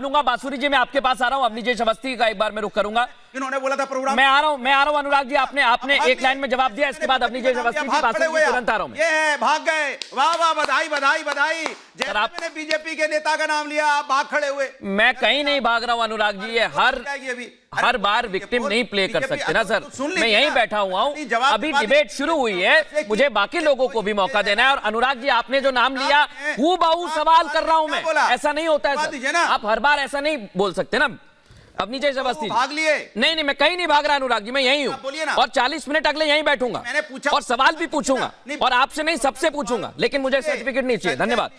लूंगा। बांसुरी जी मैं आपके पास आ रहा हूं, अवनीश अवस्थी का एक बार मैं रुख करूंगा। इन्होंने बोला था प्रोग्राम, मैं आ रहा हूं अनुराग जी, आपने एक लाइन में जवाब दिया, इसके बाद अवनीश अवस्थी जी, बांसुरी जी तुरंत आ रहा हूं। ये है भाग गए, वाह वाह, बधाई बधाई बधाई। जैसे मैंने बीजेपी के नेता का नाम लिया आप भाग खड़े हुए। मैं कहीं नहीं भाग रहा हूं अनुराग जी, ये हर बार विक्टिम नहीं प्ले कर सकते ना सर। मैं यहीं बैठा हुआ हूं, अभी डिबेट शुरू हुई है, मुझे बाकी लोगों को भी मौका देना है। और अनुराग जी आपने जो नाम लिया हूबहू सवाल कर रहा हूं मैं, ऐसा नहीं होता है सर, आप हर बार ऐसा नहीं बोल सकते ना। अवनीश अवस्थी भाग लिए? नहीं, मैं कहीं नहीं भाग रहा अनुराग जी, मैं यहीं हूं और 40 मिनट अगले यहीं बैठूंगा और सवाल भी पूछूंगा और आपसे नहीं सबसे पूछूंगा, लेकिन मुझे सर्टिफिकेट नहीं चाहिए। धन्यवाद।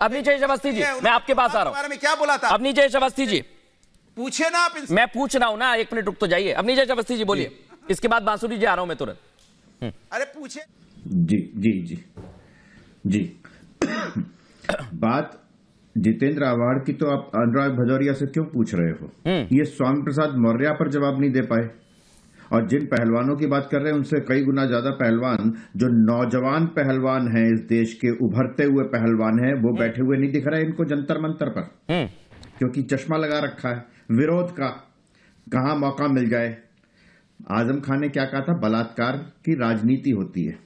अवनीश अवस्थी जी मैं आपके पास आ रहा हूं। क्या बोला था अवनीश अवस्थी जी पूछे ना आप? मैं पूछ रहा हूं ना, एक मिनट रुक तो जाइए। अवनीश अवस्थी जी बोलिए, इसके बाद बांसुरी जी आ रहा हूं मैं तुरंत। अरे पूछे। जी जी जी जी बात जितेंद्र आव्हाड की तो आप अनुराग भदौरिया से क्यों पूछ रहे हो? ये स्वामी प्रसाद मौर्य पर जवाब नहीं दे पाए, और जिन पहलवानों की बात कर रहे हैं उनसे कई गुना ज्यादा पहलवान, जो नौजवान पहलवान हैं इस देश के, उभरते हुए पहलवान हैं, वो बैठे हुए नहीं दिख रहे इनको जंतर मंतर पर, क्योंकि चश्मा लगा रखा है विरोध का, कहां मौका मिल जाए। आजम खान ने क्या कहा था? बलात्कार की राजनीति होती है।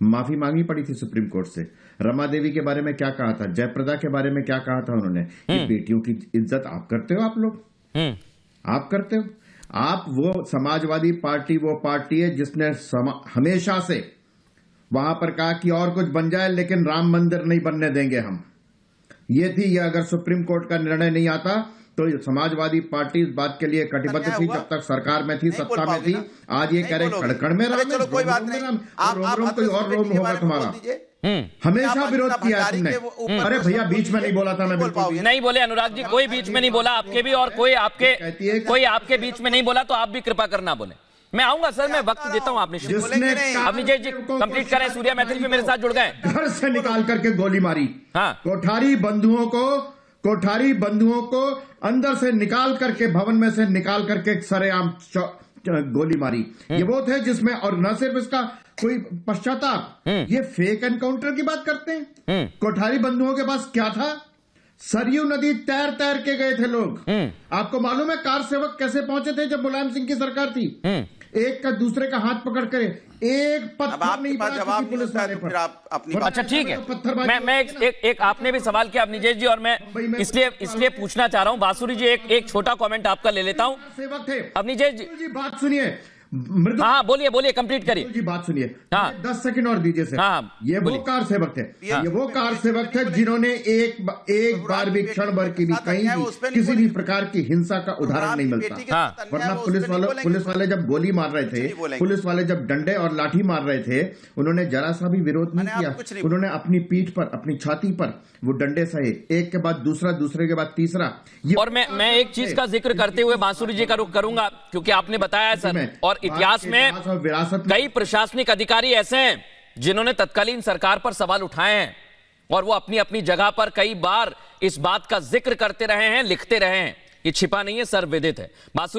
माफी मांगनी पड़ी थी सुप्रीम कोर्ट से। रमा देवी के बारे में क्या कहा था? जयप्रदा के बारे में क्या कहा था उन्होंने? कि बेटियों की इज्जत आप करते हो, आप लोग आप करते हो। आप वो समाजवादी पार्टी, वो पार्टी है जिसने हमेशा से वहां पर कहा कि और कुछ बन जाए लेकिन राम मंदिर नहीं बनने देंगे हम। ये थी, ये अगर सुप्रीम कोर्ट का निर्णय नहीं आता तो समाजवादी पार्टी इस बात के लिए कटिबद्ध थी, जब तक सरकार में थी, सत्ता में थी। आज ये कह रहे कड़कड़ में राम, चलो कोई बात नहीं, रोम कोई और रोम होगा तुम्हारा। हमेशा विरोध किया है तुमने। अरे भैया बीच में नहीं बोला था मैं, बिल्कुल नहीं बोले अनुराग जी, कोई बीच में नहीं बोला आपके भी, और कोई आपके बीच में नहीं बोला, तो आप भी कृपा करना बोले। मैं आऊंगा सर, मैं वक्त देता हूं। आपने अवनीश जी कंप्लीट करें, सूर्या मैथिल भी मेरे साथ जुड़ गए। घर से निकाल करके गोली मारी, हाँ, कोठारी बंधुओं को अंदर से निकाल करके, भवन में से निकाल करके सरेआम गोली मारी। ये वो थे जिसमें, और न सिर्फ इसका कोई पश्चाताप, ये फेक एनकाउंटर की बात करते हैं। कोठारी बंधुओं के पास क्या था? सरयू नदी तैर तैर के गए थे लोग। आपको मालूम है कार सेवक कैसे पहुंचे थे जब मुलायम सिंह की सरकार थी? एक का दूसरे का हाथ पकड़ कर एक पत्थर नहीं पड़ा किसी पुलिस वाले पर। अच्छा ठीक है, मैं एक आपने भी सवाल किया अवनीश जी, और मैं इसलिए पूछना चाह रहा हूं। बांसुरी जी एक छोटा कमेंट आपका ले लेता हूं। सेवक थे अवनीश जी, बात सुनिए। हाँ बोलिए कंप्लीट करिए जी, बात सुनिए। हाँ 10 सेकंड और दीजिए सर। हाँ, ये वो कार सेवक थे, ये वो कार सेवक थे जिन्होंने एक बार भी, क्षण भर की भी, कहीं भी किसी भी प्रकार की हिंसा का उदाहरण नहीं मिलता। वरना पुलिस वाले जब गोली मार रहे थे, पुलिस वाले जब डंडे और लाठी मार रहे थे, उन्होंने जरा सा भी विरोध नहीं किया। उन्होंने अपनी पीठ पर, अपनी छाती पर वो डंडे सहे, एक के बाद दूसरा, दूसरे के बाद तीसरा। और मैं एक चीज का जिक्र करते हुए बांसुरी जी का रुख करूंगा, क्योंकि आपने बताया सर, और इतिहास में कई प्रशासनिक अधिकारी ऐसे हैं जिन्होंने तत्कालीन सरकार पर सवाल उठाए हैं, और वो अपनी अपनी जगह पर कई बार इस बात का जिक्र करते रहे हैं, लिखते रहे हैं। ये छिपा नहीं है, सर्वविदित है। बांसुरी